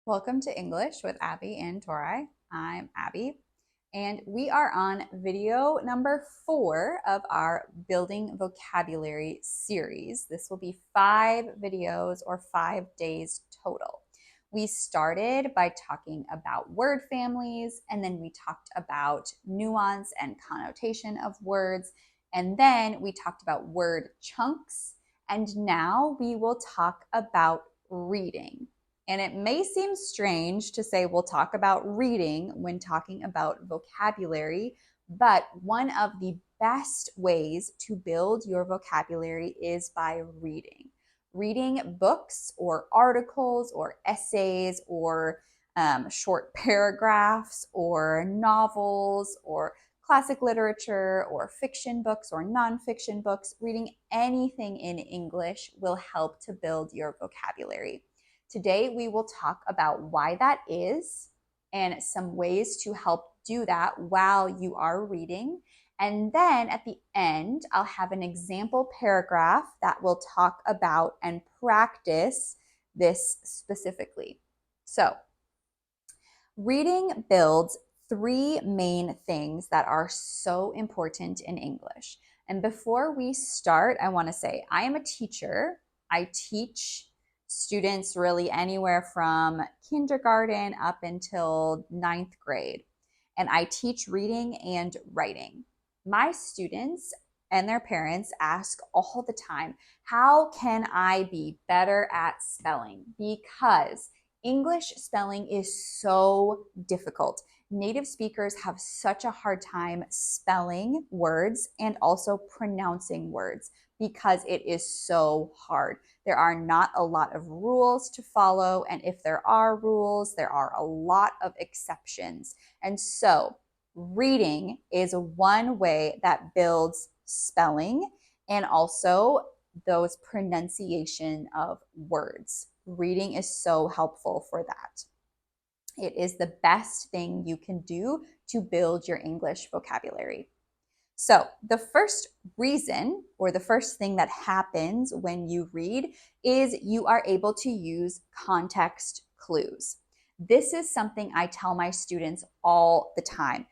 Welcome to English with Abby and Torai. I'm Abby, and we are on video number 4 of our Building Vocabulary series. This will be 5 videos or 5 days total. We started by talking about word families, and then we talked about nuance and connotation of words, and then we talked about word chunks, and now we will talk about reading. And it may seem strange to say we'll talk about reading when talking about vocabulary, but one of the best ways to build your vocabulary is by reading. Reading books or articles or essays or short paragraphs or novels or classic literature or fiction books or nonfiction books, reading anything in English will help to build your vocabulary. Today, we will talk about why that is and some ways to help do that while you are reading. And then at the end, I'll have an example paragraph that will talk about and practice this specifically. So, reading builds 3 main things that are so important in English. And before we start, I want to say I am a teacher. I teach students really anywhere from kindergarten up until 9th grade. And I teach reading and writing. My students and their parents ask all the time, how can I be better at spelling? Because English spelling is so difficult. Native speakers have such a hard time spelling words and also pronouncing words because it is so hard. There are not a lot of rules to follow, and if there are rules, there are a lot of exceptions. And so, reading is one way that builds spelling and also those pronunciation of words. Reading is so helpful for that. It is the best thing you can do to build your English vocabulary. So, the first reason or the first thing that happens when you read is you are able to use context clues. This is something I tell my students all the time.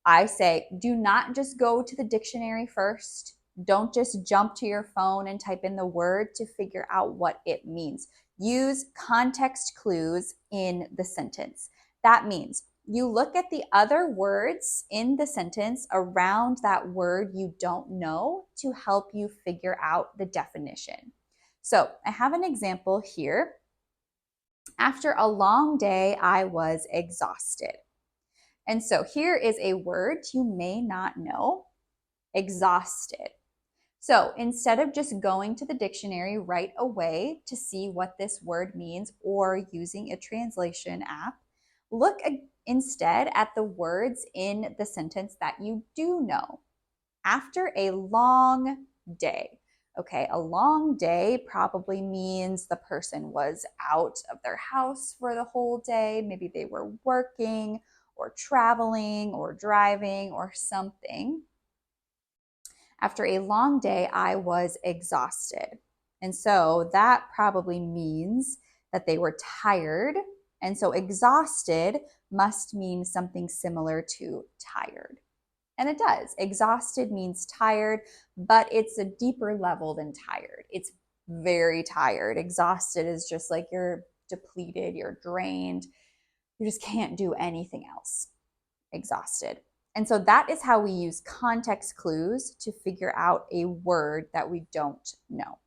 I say, do not just go to the dictionary first. Don't just jump to your phone and type in the word to figure out what it means. Use context clues in the sentence. That means you look at the other words in the sentence around that word you don't know to help you figure out the definition. So I have an example here. After a long day, I was exhausted. And so here is a word you may not know, exhausted. So instead of just going to the dictionary right away to see what this word means or using a translation app, look instead at the words in the sentence that you do know. After a long day. Okay, a long day probably means the person was out of their house for the whole day. Maybe they were working or traveling or driving or something. After a long day, I was exhausted. And so that probably means that they were tired. And so exhausted must mean something similar to tired. And it does. Exhausted means tired, but it's a deeper level than tired. It's very tired. Exhausted is just like you're depleted, you're drained, you just can't do anything else. Exhausted. And so that is how we use context clues to figure out a word that we don't know.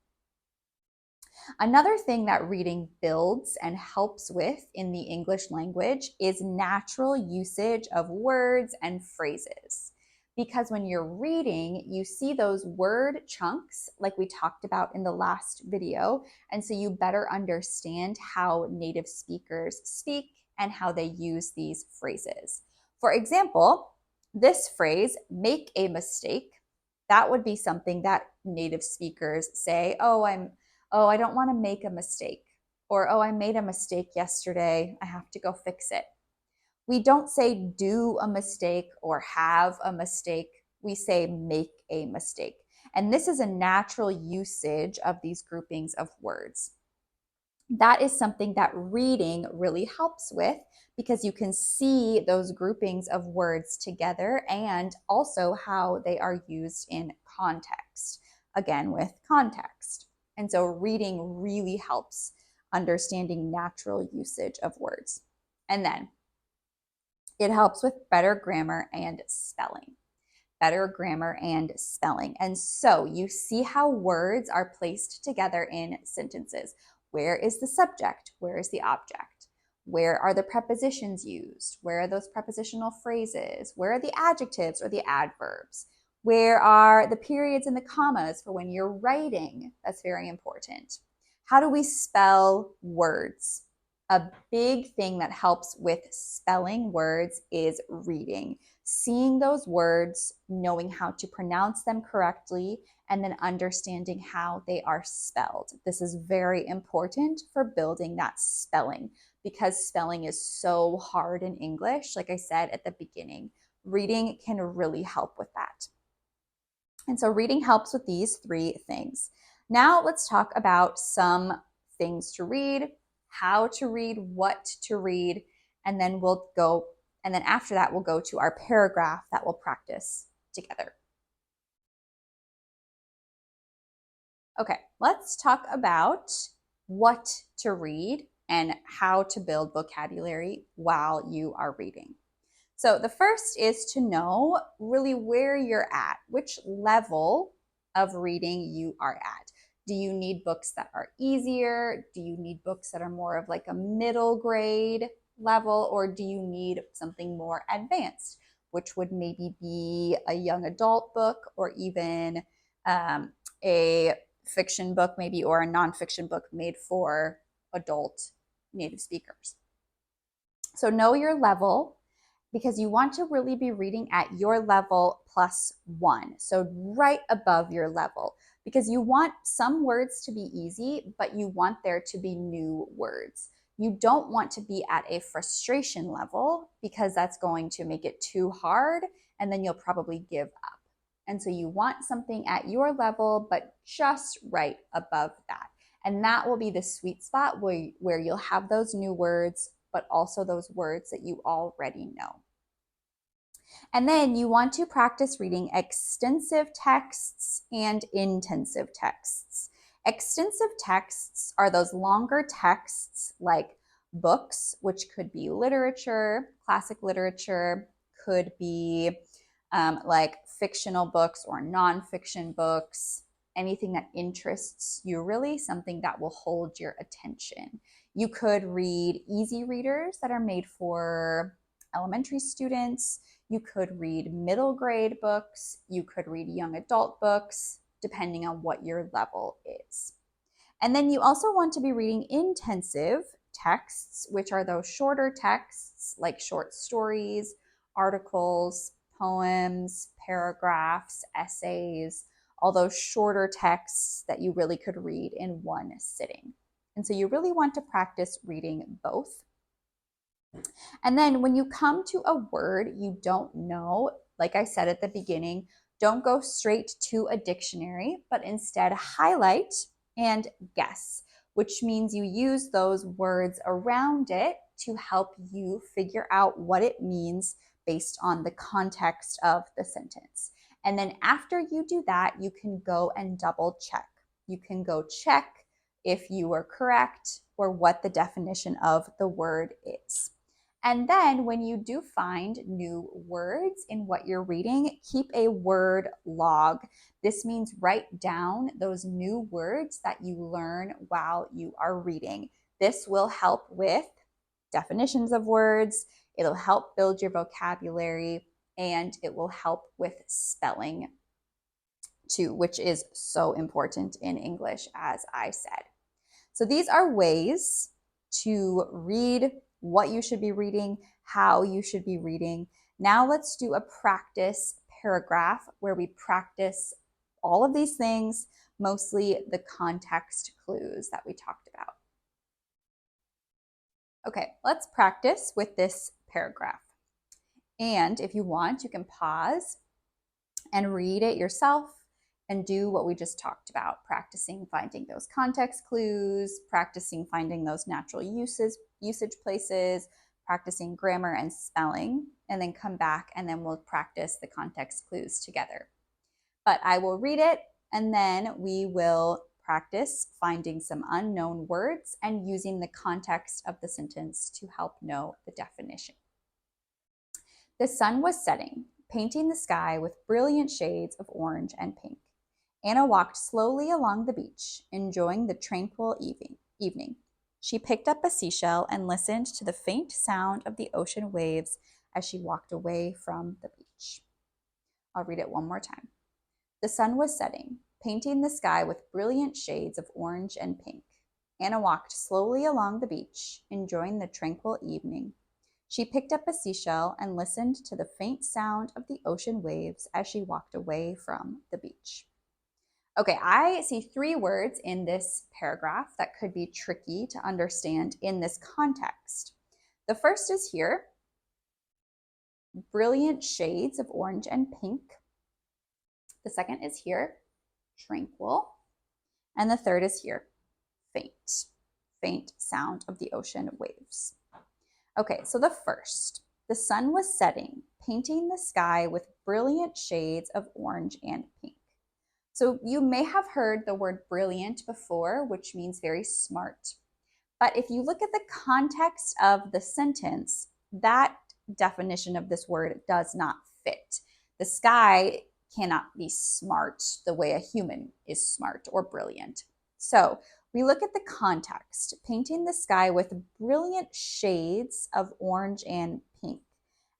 Another thing that reading builds and helps with in the English language is natural usage of words and phrases. Because when you're reading, you see those word chunks like we talked about in the last video. And so you better understand how native speakers speak and how they use these phrases. For example, this phrase, make a mistake, that would be something that native speakers say, I don't want to make a mistake. Or, oh, I made a mistake yesterday. I have to go fix it. We don't say do a mistake or have a mistake. We say make a mistake. And this is a natural usage of these groupings of words. that is something that reading really helps with because you can see those groupings of words together and also how they are used in context. Again, with context. And so reading really helps understanding natural usage of words. And then it helps with better grammar and spelling. Better grammar and spelling. And so you see how words are placed together in sentences. Where is the subject? Where is the object? Where are the prepositions used? Where are those prepositional phrases? Where are the adjectives or the adverbs? Where are the periods and the commas for when you're writing? That's very important. How do we spell words? A big thing that helps with spelling words is reading. Seeing those words, knowing how to pronounce them correctly, and then understanding how they are spelled. This is very important for building that spelling because spelling is so hard in English. Like I said at the beginning, reading can really help with that. And so reading helps with these three things. Now let's talk about some things to read, how to read, what to read, and then after that, we'll go to our paragraph that we'll practice together. Okay, let's talk about what to read and how to build vocabulary while you are reading. So the first is to know really where you're at, which level of reading you are at. Do you need books that are easier? Do you need books that are more of like a middle grade level, or do you need something more advanced, which would maybe be a young adult book or even a fiction book maybe, or a nonfiction book made for adult native speakers. So know your level because you want to really be reading at your level +1. So right above your level, because you want some words to be easy, but you want there to be new words. You don't want to be at a frustration level because that's going to make it too hard and then you'll probably give up. And so you want something at your level, but just right above that. And that will be the sweet spot where you'll have those new words, but also those words that you already know. And then you want to practice reading extensive texts and intensive texts. Extensive texts are those longer texts like books, which could be literature, classic literature, could be like fictional books or nonfiction books, anything that interests you really, something that will hold your attention. You could read easy readers that are made for elementary students. You could read middle grade books. You could read young adult books, depending on what your level is. And then you also want to be reading intensive texts, which are those shorter texts like short stories, articles, poems, paragraphs, essays, all those shorter texts that you really could read in one sitting. And so you really want to practice reading both. And then when you come to a word you don't know, like I said at the beginning, don't go straight to a dictionary, but instead highlight and guess, which means you use those words around it to help you figure out what it means based on the context of the sentence. And then after you do that, you can go and double check. You can go check if you are correct or what the definition of the word is. And then when you do find new words in what you're reading, keep a word log. This means write down those new words that you learn while you are reading. This will help with definitions of words, it'll help build your vocabulary, and it will help with spelling too, which is so important in English, as I said. So these are ways to read what you should be reading, how you should be reading. Now let's do a practice paragraph where we practice all of these things, mostly the context clues that we talked about. Okay, let's practice with this paragraph. And if you want, you can pause and read it yourself and do what we just talked about, practicing finding those context clues, practicing finding those natural usage places, practicing grammar and spelling, and then come back and then we'll practice the context clues together. But I will read it and then we will practice finding some unknown words and using the context of the sentence to help know the definition. The sun was setting, painting the sky with brilliant shades of orange and pink. Anna walked slowly along the beach, enjoying the tranquil evening. She picked up a seashell and listened to the faint sound of the ocean waves as she walked away from the beach. I'll read it one more time. The sun was setting, painting the sky with brilliant shades of orange and pink. Anna walked slowly along the beach, enjoying the tranquil evening. She picked up a seashell and listened to the faint sound of the ocean waves as she walked away from the beach. Okay, I see 3 words in this paragraph that could be tricky to understand in this context. The first is here, brilliant shades of orange and pink. The second is here, tranquil. And the third is here, faint sound of the ocean waves. Okay, so the first, the sun was setting, painting the sky with brilliant shades of orange and pink. So you may have heard the word brilliant before, which means very smart. But if you look at the context of the sentence, that definition of this word does not fit. The sky cannot be smart the way a human is smart or brilliant. So we look at the context, painting the sky with brilliant shades of orange and pink.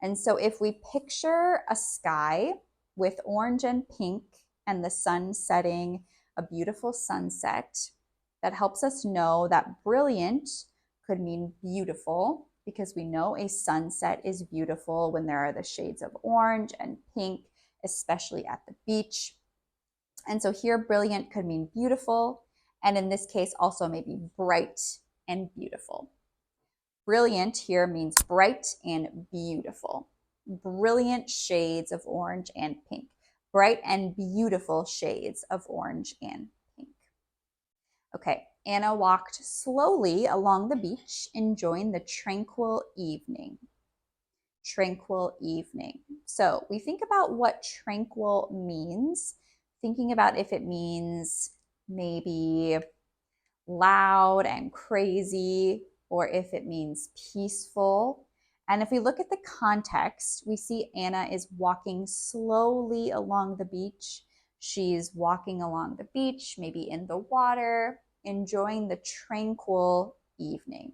And so if we picture a sky with orange and pink and the sun setting, a beautiful sunset, that helps us know that brilliant could mean beautiful, because we know a sunset is beautiful when there are the shades of orange and pink, especially at the beach. And so here, brilliant could mean beautiful, and in this case, also maybe bright and beautiful. Brilliant here means bright and beautiful. Brilliant shades of orange and pink. Bright and beautiful shades of orange and pink. Okay, Anna walked slowly along the beach, enjoying the tranquil evening. Tranquil evening. So we think about what tranquil means, thinking about if it means maybe loud and crazy, or if it means peaceful. And if we look at the context, we see Anna is walking slowly along the beach. She's walking along the beach, maybe in the water, enjoying the tranquil evening.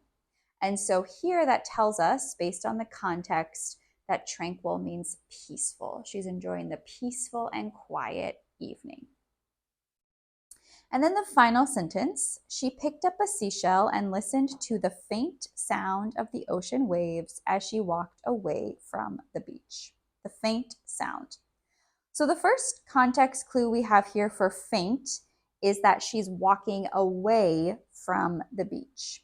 And so here that tells us, based on the context, that tranquil means peaceful. She's enjoying the peaceful and quiet evening. And then the final sentence, she picked up a seashell and listened to the faint sound of the ocean waves as she walked away from the beach. The faint sound. So the first context clue we have here for faint is that she's walking away from the beach,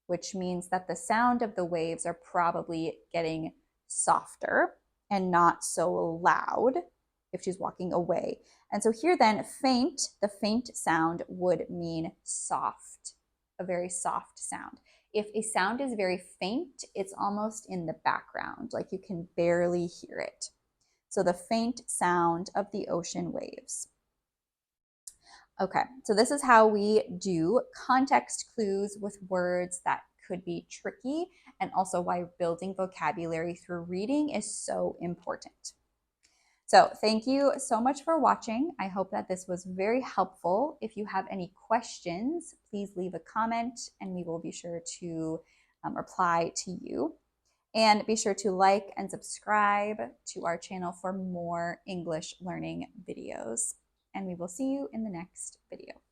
which means that the sound of the waves are probably getting softer and not so loud if she's walking away. And so here then, faint, the faint sound would mean soft, a very soft sound. If a sound is very faint, it's almost in the background, like you can barely hear it. So the faint sound of the ocean waves. Okay, so this is how we do context clues with words that could be tricky, and also why building vocabulary through reading is so important. So thank you so much for watching. I hope that this was very helpful. If you have any questions, please leave a comment and we will be sure to reply to you. And be sure to like and subscribe to our channel for more English learning videos. And we will see you in the next video.